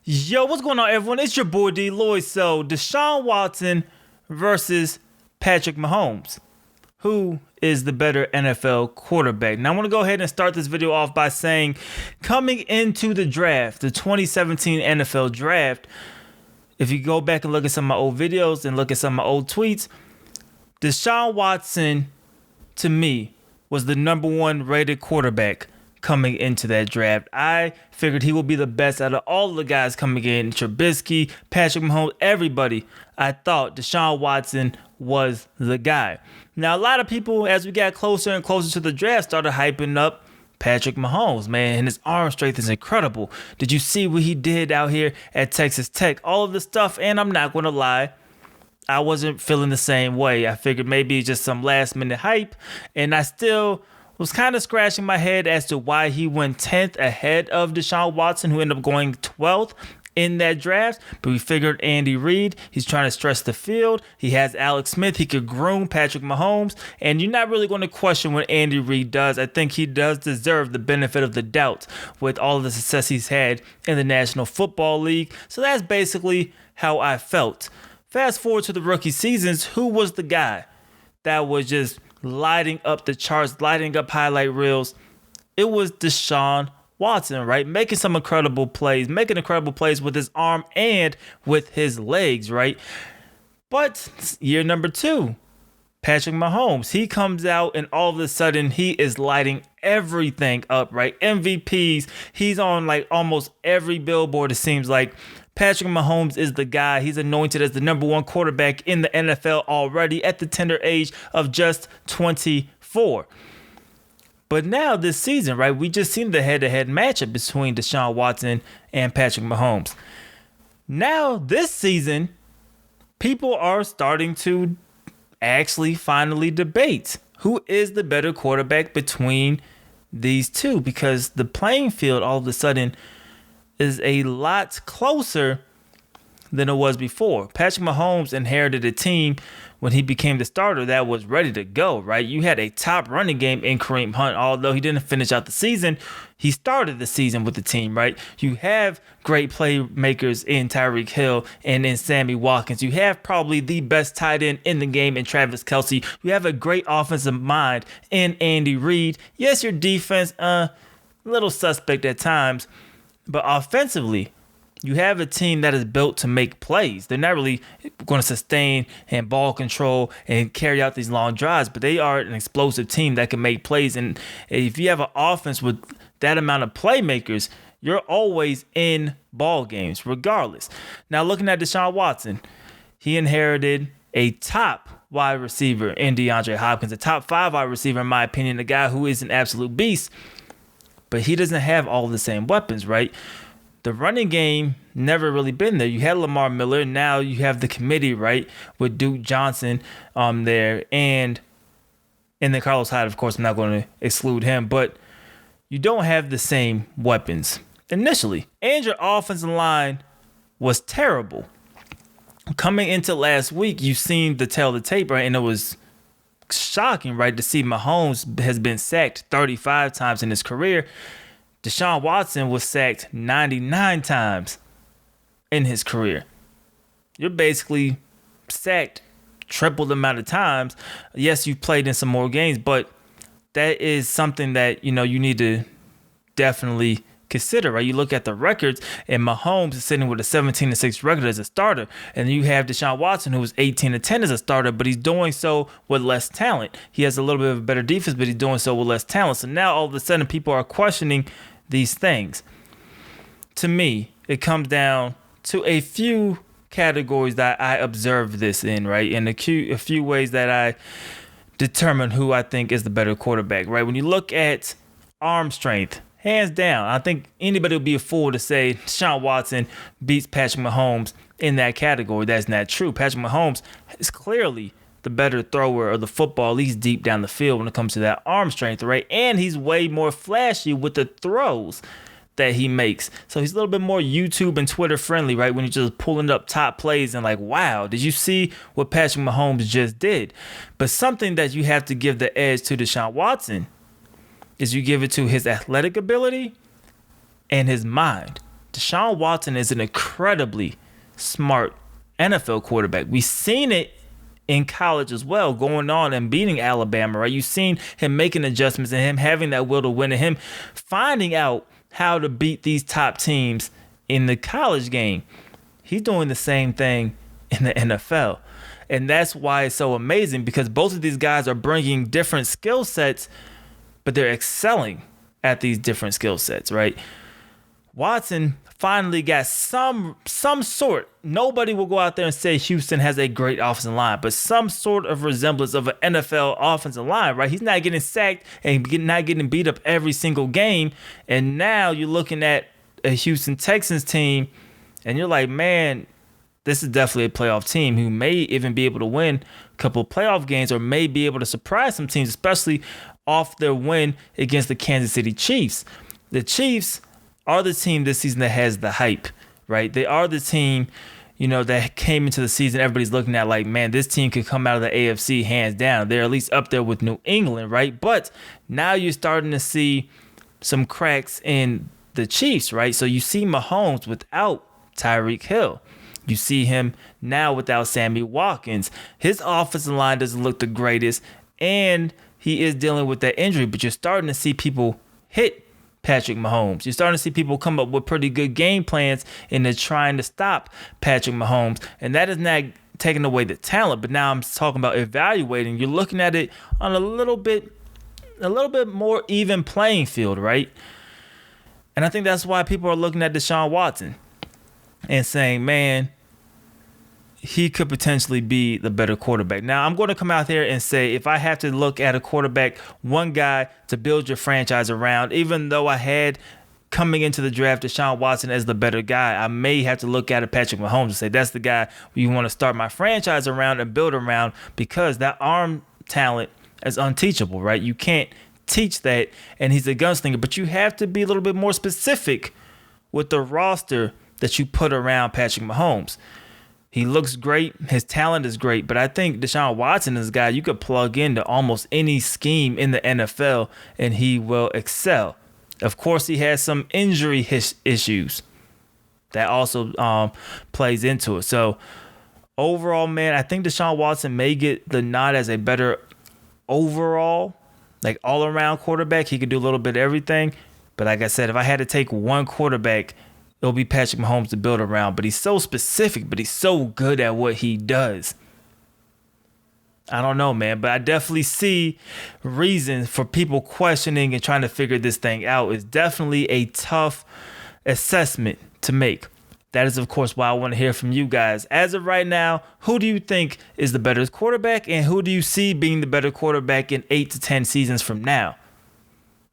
Yo, what's going on, everyone? It's your boy D-Lloyd. So, Deshaun Watson versus Patrick Mahomes. Who is the better NFL quarterback? Now, I want to go ahead and start this video off by saying, coming into the draft, the 2017 NFL draft, if you go back and look at some of my old videos and look at some of my old tweets, Deshaun Watson, to me, was the number one rated quarterback coming into that draft. I figured he will be the best out of all the guys coming in. Trubisky, Patrick Mahomes, everybody. I thought Deshaun Watson was the guy. Now, a lot of people, as we got closer and closer to the draft, started hyping up Patrick Mahomes, man, and his arm strength is incredible. Did you see what he did out here at Texas Tech? All of this stuff, and I'm not going to lie, I wasn't feeling the same way. I figured maybe it's just some last minute hype, and I still was kind of scratching my head as to why he went 10th ahead of Deshaun Watson, who ended up going 12th in that draft. But we figured Andy Reid, he's trying to stress the field. He has Alex Smith. He could groom Patrick Mahomes. And you're not really going to question what Andy Reid does. I think he does deserve the benefit of the doubt with all of the success he's had in the National Football League. So that's basically how I felt. Fast forward to the rookie seasons, who was the guy that was just lighting up the charts, lighting up highlight reels? It was Deshaun Watson, right? Making incredible plays with his arm and with his legs, right? But year number 2, Patrick Mahomes, he comes out and all of a sudden he is lighting everything up, right? MVPs, he's on like almost every billboard, it seems like. Patrick Mahomes is the guy. He's anointed as the number one quarterback in the NFL already at the tender age of just 24. But now this season, right, we just seen the head-to-head matchup between Deshaun Watson and Patrick Mahomes. Now this season, people are starting to actually finally debate who is the better quarterback between these two, because the playing field all of a sudden is a lot closer than it was before. Patrick Mahomes inherited a team when he became the starter that was ready to go, right? You had a top running game in Kareem Hunt. Although he didn't finish out the season, he started the season with the team, right? You have great playmakers in Tyreek Hill and in Sammy Watkins. You have probably the best tight end in the game in Travis Kelce. You have a great offensive mind in Andy Reid. Yes, your defense, a little suspect at times, but offensively, you have a team that is built to make plays. They're not really going to sustain and ball control and carry out these long drives, but they are an explosive team that can make plays. And if you have an offense with that amount of playmakers, you're always in ball games, regardless. Now, looking at Deshaun Watson, he inherited a top wide receiver in DeAndre Hopkins, a top 5 wide receiver, in my opinion, a guy who is an absolute beast. But he doesn't have all the same weapons, right? The running game never really been there. You had Lamar Miller. Now you have the committee, right, with Duke Johnson there. And then Carlos Hyde, of course, I'm not going to exclude him. But you don't have the same weapons initially. And your offensive line was terrible. Coming into last week, you've seen the tail of the tape, right? And it was shocking, right, to see Mahomes has been sacked 35 times in his career. Deshaun Watson was sacked 99 times in his career. You're basically sacked triple the amount of times. Yes, you played in some more games, but that is something that, you need to definitely consider, right? You look at the records, and Mahomes is sitting with a 17-6 record as a starter, and you have Deshaun Watson, who was 18-10 as a starter, but he's doing so with less talent. He has a little bit of a better defense, but he's doing so with less talent. So now all of a sudden, people are questioning these things. To me, it comes down to a few categories that I observe this in, right? And a few ways that I determine who I think is the better quarterback, right? When you look at arm strength, hands down, I think anybody would be a fool to say Deshaun Watson beats Patrick Mahomes in that category. That's not true. Patrick Mahomes is clearly the better thrower of the football, at least deep down the field when it comes to that arm strength, right? And he's way more flashy with the throws that he makes. So he's a little bit more YouTube and Twitter friendly, right? When he's just pulling up top plays and like, wow, did you see what Patrick Mahomes just did? But something that you have to give the edge to Deshaun Watson is you give it to his athletic ability and his mind. Deshaun Watson is an incredibly smart NFL quarterback. We've seen it in college as well, going on and beating Alabama, right? You've seen him making adjustments and him having that will to win and him finding out how to beat these top teams in the college game. He's doing the same thing in the NFL. And that's why it's so amazing, because both of these guys are bringing different skill sets, but they're excelling at these different skill sets, right? Watson finally got some sort. Nobody will go out there and say Houston has a great offensive line, but some sort of resemblance of an NFL offensive line, right? He's not getting sacked and not getting beat up every single game. And now you're looking at a Houston Texans team, and you're like, man, this is definitely a playoff team who may even be able to win a couple of playoff games or may be able to surprise some teams, especially off their win against the Kansas City Chiefs. The Chiefs are the team this season that has the hype, right? They are the team, that came into the season. Everybody's looking at like, man, this team could come out of the AFC hands down. They're at least up there with New England, right? But now you're starting to see some cracks in the Chiefs, right? So you see Mahomes without Tyreek Hill. You see him now without Sammy Watkins. His offensive line doesn't look the greatest, and he is dealing with that injury, but you're starting to see people hit Patrick Mahomes. You're starting to see people come up with pretty good game plans, and they're trying to stop Patrick Mahomes, and that is not taking away the talent, but now I'm talking about evaluating. You're looking at it on a little bit more even playing field, right? And I think that's why people are looking at Deshaun Watson and saying, man, he could potentially be the better quarterback. Now, I'm going to come out here and say, if I have to look at a quarterback, one guy to build your franchise around, even though I had coming into the draft Deshaun Watson as the better guy, I may have to look at a Patrick Mahomes and say, that's the guy you want to start my franchise around and build around, because that arm talent is unteachable, right? You can't teach that, and he's a gunslinger, but you have to be a little bit more specific with the roster that you put around Patrick Mahomes. He looks great. His talent is great. But I think Deshaun Watson is a guy you could plug into almost any scheme in the NFL, and he will excel. Of course, he has some injury issues that also plays into it. So overall, man, I think Deshaun Watson may get the nod as a better overall, like all-around quarterback. He could do a little bit of everything. But like I said, if I had to take one quarterback, it'll be Patrick Mahomes to build around. But he's so specific, but he's so good at what he does. I don't know, man, but I definitely see reasons for people questioning and trying to figure this thing out. It's definitely a tough assessment to make. That is, of course, why I want to hear from you guys. As of right now, who do you think is the better quarterback, and who do you see being the better quarterback in 8 to 10 seasons from now?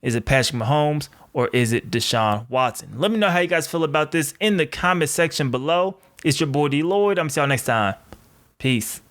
Is it Patrick Mahomes, or is it Deshaun Watson? Let me know how you guys feel about this in the comment section below. It's your boy D Lloyd. I'm see y'all next time. Peace.